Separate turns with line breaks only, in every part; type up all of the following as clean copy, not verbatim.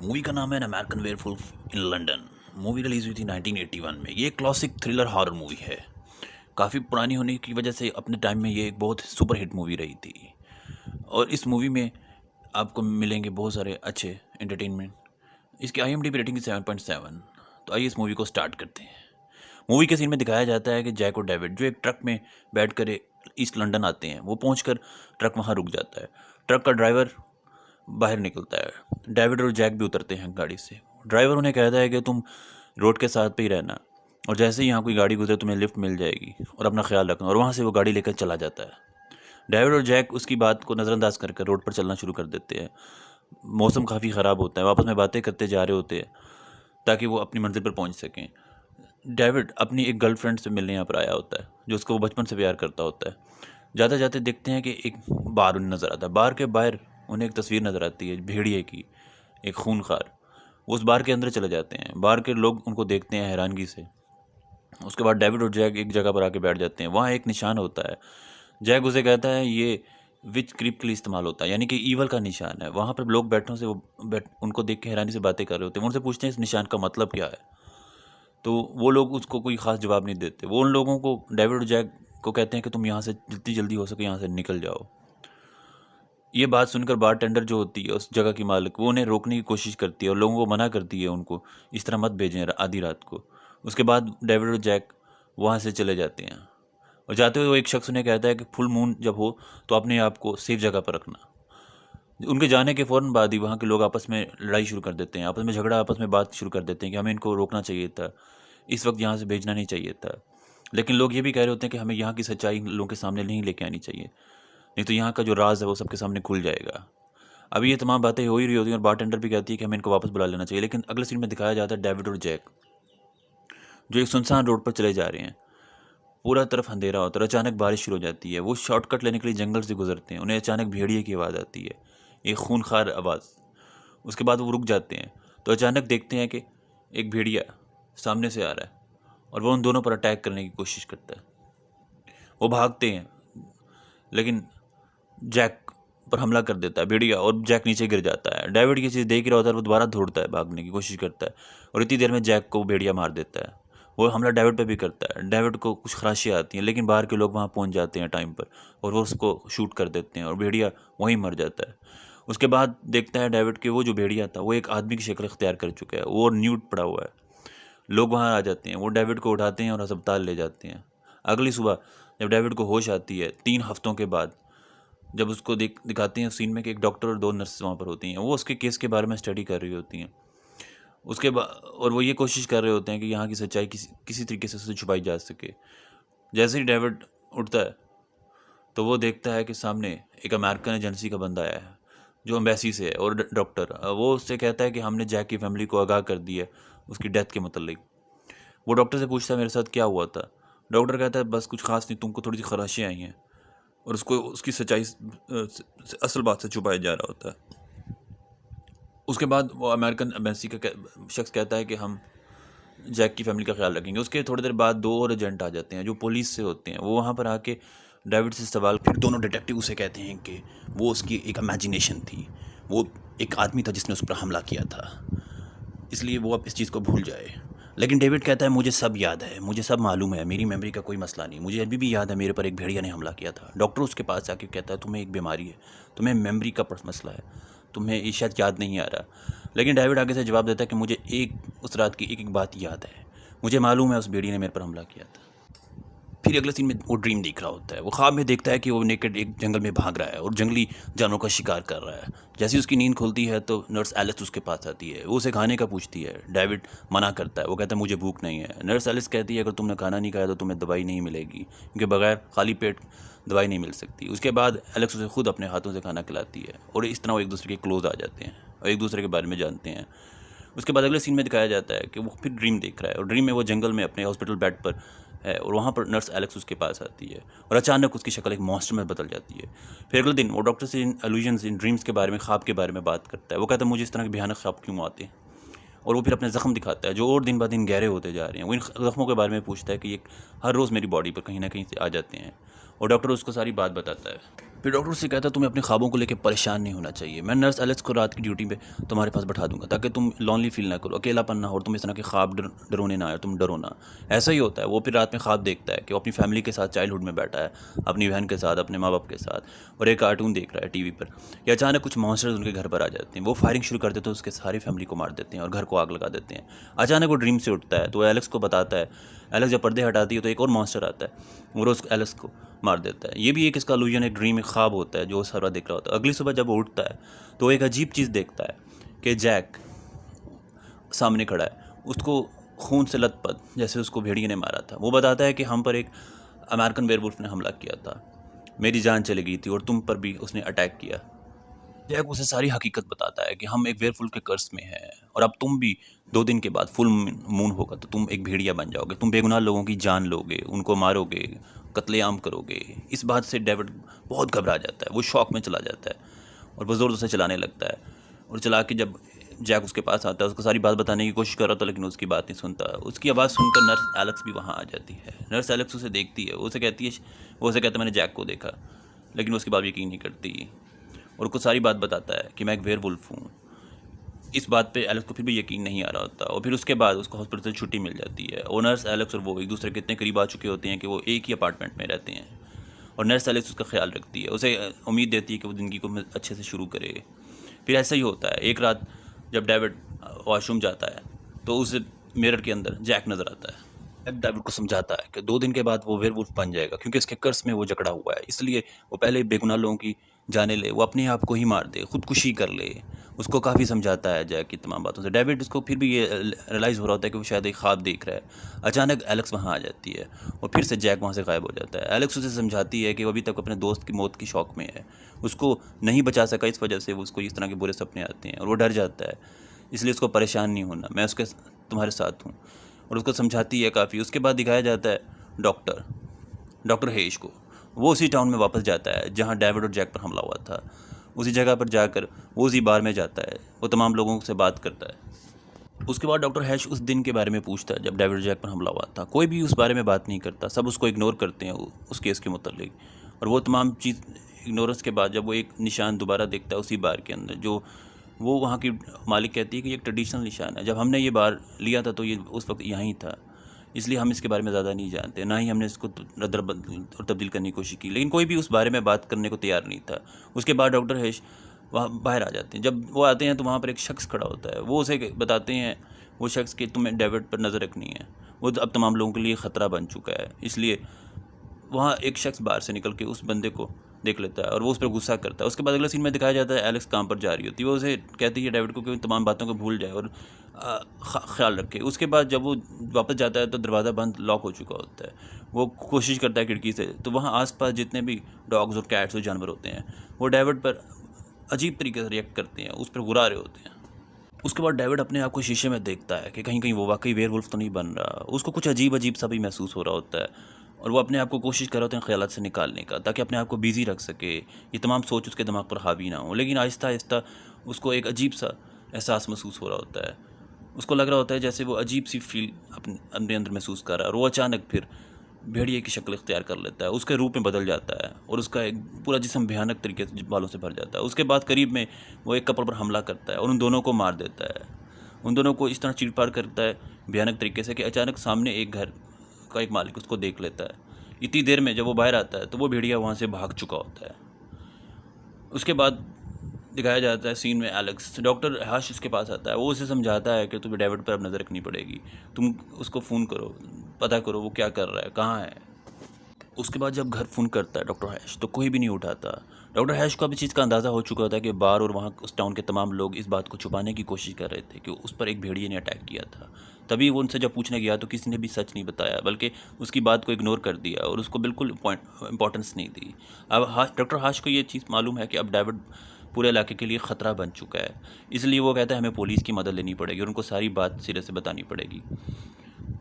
Movie का नाम है an American werewolf in London. Movie release हुई थी 1981 में। ये एक क्लासिक थ्रिलर हॉरर मूवी है। काफ़ी पुरानी होने की वजह से अपने टाइम में ये एक बहुत सुपर हिट मूवी रही थी। और इस मूवी में आपको मिलेंगे बहुत सारे अच्छे एंटरटेनमेंट। इसकी IMDb रेटिंग 7.7। तो आइए इस मूवी को स्टार्ट करते हैं। मूवी के सीन में दिखाया जाता है कि जैक और डेविड जो एक ट्रक में बैठ कर ईस्ट लंदन आते हैं, वो पहुंचकर ट्रक वहां रुक जाता है। ट्रक का ड्राइवर बाहर निकलता है। डेविड और जैक भी उतरते हैं गाड़ी से। ड्राइवर उन्हें कहता है कि तुम रोड के साथ पे ही रहना और जैसे ही यहाँ कोई गाड़ी गुजरे तुम्हें लिफ्ट मिल जाएगी और अपना ख्याल रखना। और वहाँ से वो गाड़ी लेकर चला जाता है। डेविड और जैक उसकी बात को नज़रअंदाज करके रोड पर चलना शुरू कर देते हैं। मौसम काफ़ी ख़राब होता है, आपस में बातें करते जा रहे होते हैं ताकि वो अपनी मंजिल पर पहुँच सकें। डेविड अपनी एक गर्लफ्रेंड से मिलने यहाँ पर आया होता है जो उसको वो बचपन से प्यार करता होता है। जाते जाते देखते हैं कि एक बार उन्हें नज़र आता है। बार के बाहर उन्हें एक तस्वीर नज़र आती है भेड़िए की, एक खूनखार। वो उस बार के अंदर चले जाते हैं। बार के लोग उनको देखते हैं हैरानगी से। उसके बाद डेविड और जैक एक जगह पर आके बैठ जाते हैं। वहाँ एक निशान होता है। जैक उसे कहता है ये विच क्रीप के लिए इस्तेमाल होता है, यानी कि ईवल का निशान है। वहाँ पर लोग बैठों से उनको देख के हैरानी से बातें कर रहे होते हैं। वो उनसे पूछते हैं इस निशान का मतलब क्या है। तो वो लोग उसको कोई ख़ास जवाब नहीं देते। वो उन लोगों को, डेविड और जैक को कहते हैं कि तुम यहाँ से जितनी जल्दी हो सके यहाँ से निकल जाओ। ये बात सुनकर बारटेंडर जो होती है उस जगह की मालिक, वो उन्हें रोकने की कोशिश करती है और लोगों को मना करती है उनको इस तरह मत भेजें आधी रात को। उसके बाद डेविड और जैक वहाँ से चले जाते हैं और जाते हुए वो एक शख्स उन्हें कहता है कि फुल मून जब हो तो अपने आप को सेफ जगह पर रखना। उनके जाने के फ़ौरन बाद ही वहाँ के लोग आपस में लड़ाई शुरू कर देते हैं, आपस में झगड़ा, आपस में बात शुरू कर देते हैं कि हमें इनको रोकना चाहिए था, इस वक्त यहाँ से भेजना नहीं चाहिए था। लेकिन लोग ये भी कह रहे होते हैं कि हमें यहाँ की सच्चाई लोगों के सामने नहीं लेके आनी चाहिए, नहीं तो यहाँ का जो राज है वो सबके सामने खुल जाएगा। अभी ये तमाम बातें हो ही रही होती हैं और बारटेंडर भी कहती है कि हमें इनको वापस बुला लेना चाहिए। लेकिन अगले सीन में दिखाया जाता है डेविड और जैक जो एक सुनसान रोड पर चले जा रहे हैं। पूरा तरफ अंधेरा होता है। अचानक बारिश शुरू हो जाती है। वो शॉर्टकट लेने के लिए जंगल से गुजरते हैं। उन्हें अचानक भेड़िए की आवाज़ आती है, एक खूनखार आवाज़। उसके बाद वो रुक जाते हैं तो अचानक देखते हैं कि एक भेड़िया सामने से आ रहा है और वो उन दोनों पर अटैक करने की कोशिश करता है। वो भागते हैं लेकिन जैक पर हमला कर देता है भेड़िया और जैक नीचे गिर जाता है। डेविड ये चीज़ देख ही रहा होता है, वो दोबारा दौड़ता है, भागने की कोशिश करता है और इतनी देर में जैक को भेड़िया मार देता है। वो हमला डेविड पे भी करता है। डेविड को कुछ खराशियाँ आती हैं लेकिन बाहर के लोग वहाँ पहुँच जाते हैं टाइम पर और वो उसको शूट कर देते हैं और भेड़िया वहीं मर जाता है। उसके बाद देखता है डेविड कि वो जो भेड़िया था वो एक आदमी की शक्ल इख्तियार कर चुका है, वो न्यूड पड़ा हुआ है। लोग वहाँ आ जाते हैं, वो डेविड को उठाते हैं और अस्पताल ले जाते हैं। अगली सुबह जब डेविड को होश आती है 3 हफ्तों के बाद, जब उसको दिखाते हैं सीन में कि एक डॉक्टर और 2 नर्स वहाँ पर होती हैं, वो उसके केस के बारे में स्टडी कर रही होती हैं। उसके बाद और वो ये कोशिश कर रहे होते हैं कि यहाँ की सच्चाई किसी तरीके से उससे छुपाई जा सके। जैसे ही डेविड उठता है तो वो देखता है कि सामने एक अमेरिकन एजेंसी का बंदा आया है जो एम्बेसी से है और डॉक्टर। वो उससे कहता है कि हमने जैक की फैमिली को आगाह कर दिया उसकी डेथ के मतलब। वो डॉक्टर से पूछता है मेरे साथ क्या हुआ था। डॉक्टर कहता है बस कुछ खास नहीं, तुमको थोड़ी सी खराशियाँ आई हैं और उसको उसकी सच्चाई असल बात से छुपाया जा रहा होता है। उसके बाद वो अमेरिकन एम्बेसी का शख्स कहता है कि हम जैक की फैमिली का ख्याल रखेंगे। उसके थोड़ी देर बाद 2 और एजेंट आ जाते हैं जो पुलिस से होते हैं। वो वहाँ पर आके डेविड से सवाल, फिर दोनों डिटेक्टिव उसे कहते हैं कि वो उसकी एक इमेजिनेशन थी, वो एक आदमी था जिसने उस पर हमला किया था, इसलिए वो अब इस चीज़ को भूल जाए। लेकिन डेविड कहता है मुझे सब याद है, मुझे सब मालूम है, मेरी मेमोरी का कोई मसला नहीं, मुझे अभी भी याद है मेरे पर एक भेड़िया ने हमला किया था। डॉक्टर उसके पास आके कहता है तुम्हें एक बीमारी है, तुम्हें मेमोरी का मसला है, तुम्हें ये शायद याद नहीं आ रहा। लेकिन डेविड आगे से जवाब देता है कि मुझे उस रात की एक एक बात याद है, मुझे मालूम है उस भेड़िए ने मेरे पर हमला किया था। फिर अगले सीन में वो ड्रीम देख रहा होता है। वो ख्वाब में देखता है कि वो नेकेड एक जंगल में भाग रहा है और जंगली जानवरों का शिकार कर रहा है। जैसे ही उसकी नींद खुलती है तो नर्स एलिस उसके पास आती है। वो उसे खाने का पूछती है। डेविड मना करता है, वो कहता है मुझे भूख नहीं है। नर्स एलिस कहती है अगर तुमने खाना नहीं खाया तो तुम्हें दवाई नहीं मिलेगी, क्योंकि बगैर खाली पेट दवाई नहीं मिल सकती। उसके बाद एलेक्स उसे खुद अपने हाथों से खाना खिलाती है और इस तरह वो एक दूसरे के क्लोज आ जाते हैं और एक दूसरे के बारे में जानते हैं। उसके बाद अगले सीन में दिखाया जाता है कि वो फिर ड्रीम देख रहा है और ड्रीम में वो जंगल में अपने हॉस्पिटल बेड पर है और वहाँ पर नर्स एलेक्स उसके पास आती है और अचानक उसकी शक्ल एक मॉन्स्टर में बदल जाती है। फिर अगले दिन वो डॉक्टर से इन एल्यूजन्स, इन ड्रीम्स के बारे में, ख्वाब के बारे में बात करता है। वो कहता है मुझे इस तरह के भयानक ख्वाब क्यों आते हैं, और वो फिर अपने ज़ख्म दिखाता है जो और दिन ब दिन गहरे होते जा रहे हैं। वो इन ज़ख्मों के बारे में पूछता है कि ये हर रोज़ मेरी बॉडी पर कहीं ना कहीं से आ जाते हैं और डॉक्टर उसको सारी बात बताता है। फिर डॉक्टर उससे कहता है तुम्हें अपने ख्वाबों को लेकर परेशान नहीं होना चाहिए। मैं नर्स एलेक्स को रात की ड्यूटी पे तुम्हारे पास बैठा दूंगा ताकि तुम लॉनली फील ना करो, अकेलापन ना हो और तुम इस तरह के ख्वाब डरोने ना आए, तुम डरो ना। ऐसा ही होता है। वो फिर रात में ख्वाब देखता है कि वो अपनी फैमिली के साथ चाइल्डहुड में बैठा है, अपनी बहन के साथ, अपने माँ बाप के साथ, और एक कार्टून देख रहा है टीवी पर। या अचानक कुछ मॉन्स्टर्स उनके घर पर आ जाते हैं। वो फायरिंग शुरू कर देते हैं, उसके सारी फैमिली को मार देते हैं और घर को आग लगा देते हैं। अचानक वो ड्रीम से उठता है तो वो एलेक्स को बताता है। एलेक्स जब पर्दे हटाती है तो एक और मॉन्स्टर आता है और उस एलेक्स को मार देता है। ये भी एक इसका इल्यूजन, एक ड्रीम, एक ख्वाब होता है जो सारा देख रहा होता है। अगली सुबह जब वो उठता है तो एक अजीब चीज़ देखता है कि जैक सामने खड़ा है, उसको खून से लथपथ, जैसे उसको भेड़िए ने मारा था। वो बताता है कि हम पर एक अमेरिकन वेयरवुल्फ ने हमला किया था, मेरी जान चली गई थी और तुम पर भी उसने अटैक किया। जैक उसे सारी हकीकत बताता है कि हम एक वेयरवुल्फ के कर्स में हैं और अब तुम भी 2 दिन के बाद फुल मून होगा तो तुम एक भेड़िया बन जाओगे, तुम बेगुनाह लोगों की जान लोगे, उनको मारोगे, कत्लेआम करोगे। इस बात से डेविड बहुत घबरा जाता है, वो शॉक में चला जाता है और वो ज़ोर से चिल्लाने लगता है। और चला के जब जैक उसके पास आता है, उसको सारी बात बताने की कोशिश कर रहा था लेकिन उसकी बात नहीं सुनता। उसकी आवाज़ सुनकर नर्स एलेक्स भी वहाँ आ जाती है। नर्स एलेक्स उसे देखती है, वो उसे कहती है मैंने जैक को देखा, लेकिन उसकी बात यकीन नहीं करती और कुछ सारी बात बताता है कि मैं एक वेयरवुल्फ हूँ। इस बात पे एलेक्स को फिर भी यकीन नहीं आ रहा होता और फिर उसके बाद उसको हॉस्पिटल से छुट्टी मिल जाती है। और नर्स एलेक्स और वो एक दूसरे के इतने करीब आ चुके होते हैं कि वो एक ही अपार्टमेंट में रहते हैं और नर्स एलेक्स उसका ख्याल रखती है, उसे उम्मीद देती है कि वो ज़िंदगी को अच्छे से शुरू करे। फिर ऐसा ही होता है। एक रात जब डेविड वॉशरूम जाता है तो उस मिरर के अंदर जैक नज़र आता है। जैक डेविड को समझाता है कि 2 दिन के बाद वो वेयरवुल्फ बन जाएगा क्योंकि इसके कर्स में वो जकड़ा हुआ है, इसलिए वो पहले बेगुनाह लोगों की जाने ले, वो अपने आप को ही मार दे, खुदकुशी कर ले। उसको काफ़ी समझाता है जैक की तमाम बातों से। डेविड उसको फिर भी ये रियलाइज़ हो रहा होता है कि वो शायद एक ख्वाब देख रहा है। अचानक एलेक्स वहाँ आ जाती है और फिर से जैक वहाँ से गायब हो जाता है। एलेक्स उसे समझाती है कि वो अभी तक अपने दोस्त की मौत की शौक में है, उसको नहीं बचा सका, इस वजह से वो उसको इस तरह के बुरे सपने आते हैं और वो डर जाता है, इसलिए उसको परेशान नहीं होना, मैं उसके तुम्हारे साथ हूँ। और उसको समझाती है काफ़ी। उसके बाद दिखाया जाता है डॉक्टर हेश को। वो उसी टाउन में वापस जाता है जहाँ डेविड और जैक पर हमला हुआ था। उसी जगह पर जाकर वो उसी बार में जाता है, वो तमाम लोगों से बात करता है। उसके बाद डॉक्टर हैश उस दिन के बारे में पूछता है जब डेविड और जैक पर हमला हुआ था। कोई भी उस बारे में बात नहीं करता, सब उसको इग्नोर करते हैं उस केस के मुतालिक। और वो तमाम चीज़ इग्नोरेंस के बाद जब वो एक निशान दोबारा देखता है उसी बार के अंदर, जो वो वहाँ की मालिक कहती है कि ये एक ट्रेडिशनल निशान है, जब हमने ये बार लिया था तो ये उस वक्त यहाँ ही था, इसलिए हम इसके बारे में ज़्यादा नहीं जानते, ना ही हमने इसको रद्द और तब्दील करने की कोशिश की। लेकिन कोई भी उस बारे में बात करने को तैयार नहीं था। उसके बाद डॉक्टर हैश वहाँ बाहर आ जाते हैं। जब वो आते हैं तो वहाँ पर एक शख्स खड़ा होता है। वो उसे बताते हैं, वो शख्स कि तुम्हें डेविड पर नज़र रखनी है, वो अब तमाम लोगों के लिए ख़तरा बन चुका है। इसलिए वहाँ एक शख्स बाहर से निकल के उस बंदे को देख लेता है और वो उस पर गुस्सा करता है। उसके बाद अगले सीन में दिखाया जाता है एलेक्स काम पर जा रही होती है। वो उसे कहती है डेविड को कि तमाम बातों को भूल जाए और ख्याल रखे। उसके बाद जब वो वापस जाता है तो दरवाज़ा बंद लॉक हो चुका होता है। वो कोशिश करता है खिड़की से, तो वहाँ आसपास जितने भी डॉग्स और कैट्स और जानवर होते हैं वो डेविड पर अजीब तरीके से रिएक्ट करते हैं, उस पर गुर्रा रहे होते हैं। उसके बाद डेविड अपने आप को शीशे में देखता है कि कहीं कहीं वो वाकई वेयरवुल्फ तो नहीं बन रहा। उसको कुछ अजीब अजीब सा भी महसूस हो रहा होता है और वो अपने आप को कोशिश कर रहे होते हैं ख्यालात से निकालने का, ताकि अपने आप को बिज़ी रख सके, ये तमाम सोच उसके दिमाग पर हावी ना हो। लेकिन आहिस्ता आहिस्ता उसको एक अजीब सा एहसास महसूस हो रहा होता है। उसको लग रहा होता है जैसे वो अजीब सी फील अपने अंदर महसूस कर रहा है और वो अचानक फिर भेड़िए की शक्ल इख्तियार कर लेता है, उसके रूप में बदल जाता है और उसका एक पूरा जिस्म भयानक तरीके से बालों से भर जाता है। उसके बाद करीब में वो एक कपल पर हमला करता है और उन दोनों को मार देता है। उन दोनों को इस तरह चीरफाड़ करता है भयानक तरीके से कि अचानक सामने एक घर का एक मालिक उसको देख लेता है। इतनी देर में जब वो बाहर आता है तो वो भेड़िया वहाँ से भाग चुका होता है। उसके बाद दिखाया जाता है सीन में एलेक्स, डॉक्टर हैश उसके पास आता है। वो उसे समझाता है कि तुम्हें डेविड पर अब नज़र रखनी पड़ेगी, तुम उसको फ़ोन करो, पता करो वो क्या कर रहा है, कहाँ है। उसके बाद जब घर फ़ोन करता है डॉक्टर हैश तो कोई भी नहीं उठाता। डॉक्टर हैश को अब इस चीज़ का अंदाज़ा हो चुका था कि बार और वहाँ उस टाउन के तमाम लोग इस बात को छुपाने की कोशिश कर रहे थे कि उस पर एक भेड़िए ने अटैक किया था। तभी वो उनसे जब पूछने गया तो किसी ने भी सच नहीं बताया, बल्कि उसकी बात को इग्नोर कर दिया और उसको बिल्कुल इंपॉर्टेंस नहीं दी। अब डॉक्टर हैश को ये चीज़ मालूम है कि अब डेविड पूरे इलाके के लिए ख़तरा बन चुका है, इसलिए वो कहता है हमें पुलिस की मदद लेनी पड़ेगी और उनको सारी बात सिरे से बतानी पड़ेगी।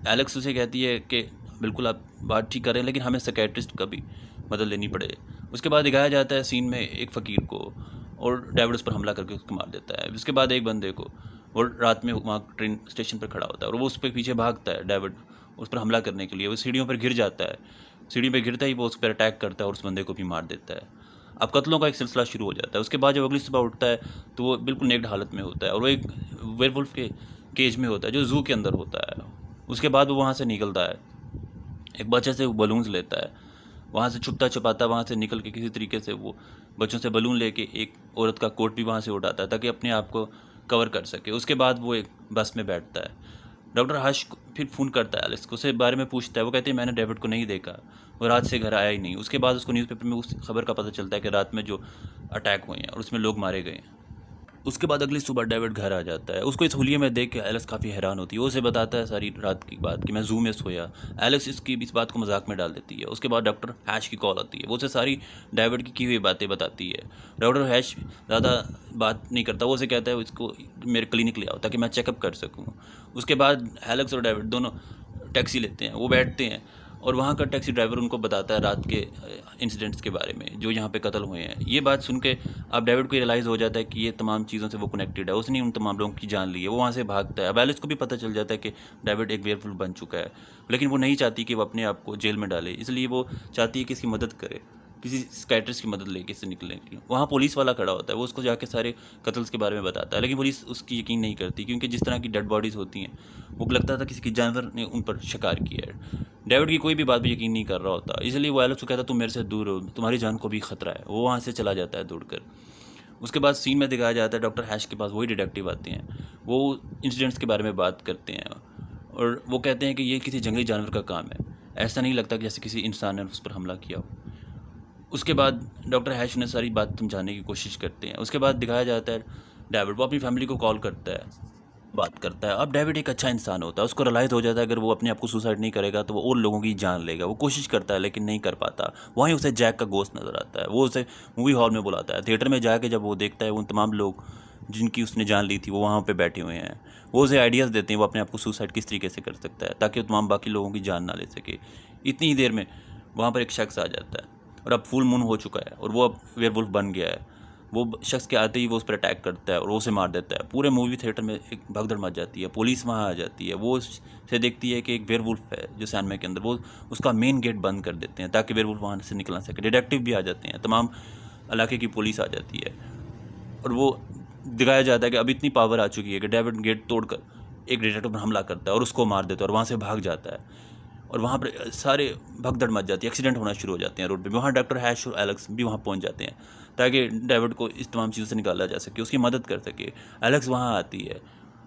एलेक्स उसे कहती है कि बिल्कुल आप बात ठीक कर रहे हैं, लेकिन हमें साइकियाट्रिस्ट का भी मदद लेनी पड़े। उसके बाद दिखाया जाता है सीन में एक फ़कीर को और डेविड उस पर हमला करके उसको मार देता है। उसके बाद एक बंदे को, और रात में वहाँ ट्रेन स्टेशन पर खड़ा होता है और वो उस पर पीछे भागता है डेविड उस पर हमला करने के लिए। वो सीढ़ियों पर गिर जाता है, सीढ़ी पर गिरता ही वो उस पर अटैक करता है और उस बंदे को भी मार देता है। अब कत्लों का एक सिलसिला शुरू हो जाता है। उसके बाद जब अगली सुबह उठता है तो वो बिल्कुल नेक्ड हालत में होता है और वो एक वेयरवुल्फ के केज में होता है जो ज़ू के अंदर होता है। उसके बाद वो वहाँ से निकलता है, एक बच्चे से वो बलून्स लेता है, वहाँ से छुपता छुपाता वहाँ से निकल के किसी तरीके से वो बच्चों से बलून लेके एक औरत का कोट भी वहाँ से उठाता है ताकि अपने आप को कवर कर सके। उसके बाद वो एक बस में बैठता है। डॉक्टर हर्ष फिर फ़ोन करता है एलिस को, उससे बारे में पूछता है। वो कहती है मैंने डेविड को नहीं देखा, वो रात से घर आया ही नहीं। उसके बाद उसको न्यूज़पेपर में उस खबर का पता चलता है कि रात में जो अटैक हुए हैं और उसमें लोग मारे गए हैं। उसके बाद अगली सुबह डेविड घर आ जाता है। उसको इस हुलिये में देख के एलेक्स काफ़ी हैरान होती है। वो उसे बताता है सारी रात की बात कि मैं ज़ू में सोया। एलेक्स इस बात को मजाक में डाल देती है। उसके बाद डॉक्टर हैश की कॉल आती है, वो उसे सारी डेविड की हुई बातें बताती है। डॉक्टर हैश ज़्यादा बात नहीं करता, वो उसे कहता है इसको मेरे क्लिनिक ले आओ ताकि मैं चेकअप कर सकूँ। उसके बाद एलेक्स और डेविड दोनों टैक्सी लेते हैं, वो बैठते हैं और वहाँ का टैक्सी ड्राइवर उनको बताता है रात के इंसिडेंट्स के बारे में जो यहाँ पे कत्ल हुए हैं। ये बात सुन के अब डेविड को रियलाइज़ हो जाता है कि ये तमाम चीज़ों से वो कनेक्टेड है। उसने उन तमाम लोगों की जान ली है। वो वहाँ से भागता है। अब एलिस को भी पता चल जाता है कि डेविड एक वेयरवुल्फ बन चुका है, लेकिन वो नहीं चाहती कि वो अपने आप को जेल में डाले, इसलिए वो चाहती है कि इसकी मदद करे, किसी साइकियाट्रिस्ट की मदद लेके इससे निकलने की। वहाँ पुलिस वाला खड़ा होता है, वो उसको जाके सारे कत्ल्स के बारे में बताता है, लेकिन पुलिस उसकी यकीन नहीं करती क्योंकि जिस तरह की डेड बॉडीज़ होती हैं वो लगता था किसी की जानवर ने उन पर शिकार किया है। डेविड की कोई भी बात पर यकीन नहीं कर रहा होता, इसलिए वो एलेक्स को कहता तुम मेरे से दूर हो, तुम्हारी जान को भी खतरा है। वो वहाँ से चला जाता है दौड़कर। उसके बाद सीन में दिखाया जाता है डॉक्टर हैश के पास वही डिटेक्टिव आते हैं। वो इंसिडेंट्स के बारे में बात करते हैं और वो कहते हैं कि ये किसी जंगली जानवर का काम है, ऐसा नहीं लगता कि जैसे किसी इंसान ने उस पर हमला किया हो। उसके बाद डॉक्टर हैश ने सारी बात समझाने की कोशिश करते हैं। उसके बाद दिखाया जाता है डेविड वो अपनी फैमिली को कॉल करता है, बात करता है। अब डेविड एक अच्छा इंसान होता है, उसको रियलाइज़ हो जाता है अगर वो अपने आप को सुसाइड नहीं करेगा तो वो और लोगों की जान लेगा। वो कोशिश करता है लेकिन नहीं कर पाता। वहीं उसे जैक का गोश्त नज़र आता है, वो उसे मूवी हॉल में बुलाता है। थिएटर में जाके जब वो देखता है उन तमाम लोग जिनकी उसने जान ली थी वो वहाँ पे बैठे हुए हैं। वो उसे आइडियाज़ देते हैं वो अपने आप को सुसाइड किस तरीके से कर सकता है ताकि वो तमाम बाकी लोगों की जान ना ले सके। इतनी ही देर में वहाँ पर एक शख्स आ जाता है और अब फुल मून हो चुका है और वो अब वेयरवुल्फ बन गया है। वो शख्स के आते ही वो उस पर अटैक करता है और वो उसे मार देता है। पूरे मूवी थिएटर में एक भगदड़ मच जाती है। पुलिस वहाँ आ जाती है, वो से देखती है कि एक वेयरवुल्फ है जो सैनमे के अंदर। वो उसका मेन गेट बंद कर देते हैं ताकि वेयरवुल्फ वहाँ से निकल ना सके। डिटेक्टिव भी आ जाते हैं, तमाम इलाके की पुलिस आ जाती है और वो दिखाया जाता है कि अब इतनी पावर आ चुकी है कि डेविड गेट तोड़कर एक डिटेक्टिव पर हमला करता है और उसको मार देता है और वहाँ से भाग जाता है। और वहाँ पर सारे भगदड़ मच जाती है, एक्सीडेंट होना शुरू हो जाते हैं रोड पे। वहाँ डॉक्टर हैश और एलेक्स भी वहाँ पहुँच जाते हैं ताकि डेविड को इस तमाम चीज़ों से निकाला जा सके, उसकी मदद कर सके। एलेक्स वहाँ आती है,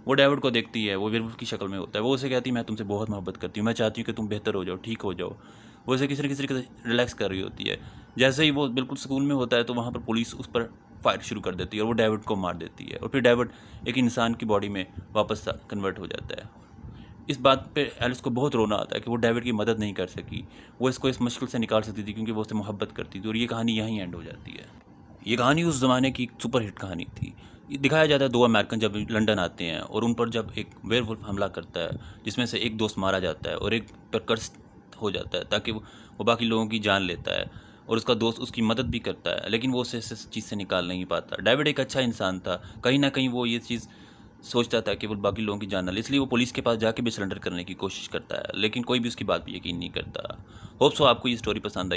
वो डेविड को देखती है, वो वेयरवुल्फ की शक्ल में होता है। वो उसे कहती है मैं तुमसे बहुत मोहब्बत करती हूँ, मैं चाहती हूँ कि तुम बेहतर हो जाओ, ठीक हो जाओ। वो उसे किसी न किसी तरीके से रिलैक्स कर रही होती है। जैसे ही वो बिल्कुल सुकून में होता है तो वहाँ पर पुलिस उस पर फायर शुरू कर देती है और वो डेविड को मार देती है और फिर डेविड एक इंसान की बॉडी में वापस कन्वर्ट हो जाता है। इस बात पे एलिस को बहुत रोना आता है कि वो डेविड की मदद नहीं कर सकी। वो इसको इस मुश्किल से निकाल सकती थी क्योंकि वो उससे मोहब्बत करती थी और ये कहानी यहीं एंड हो जाती है। ये कहानी उस ज़माने की एक सुपर हिट कहानी थी। ये दिखाया जाता है दो अमेरिकन जब लंदन आते हैं और उन पर जब एक वेयरवुल्फ हमला करता है जिसमें से एक दोस्त मारा जाता है और एक पर कर्ज हो जाता है ताकि वो बाकी लोगों की जान लेता है और उसका दोस्त उसकी मदद भी करता है, लेकिन वो उसे इस चीज़ से निकाल नहीं पाता। डेविड एक अच्छा इंसान था, कहीं ना कहीं वो ये चीज़ सोचता था कि वो बाकी लोगों की जान ना ले, इसलिए वो पुलिस के पास जाके भी सरेंडर करने की कोशिश करता है, लेकिन कोई भी उसकी बात पे यकीन नहीं करता। होप सो आपको ये स्टोरी पसंद आई।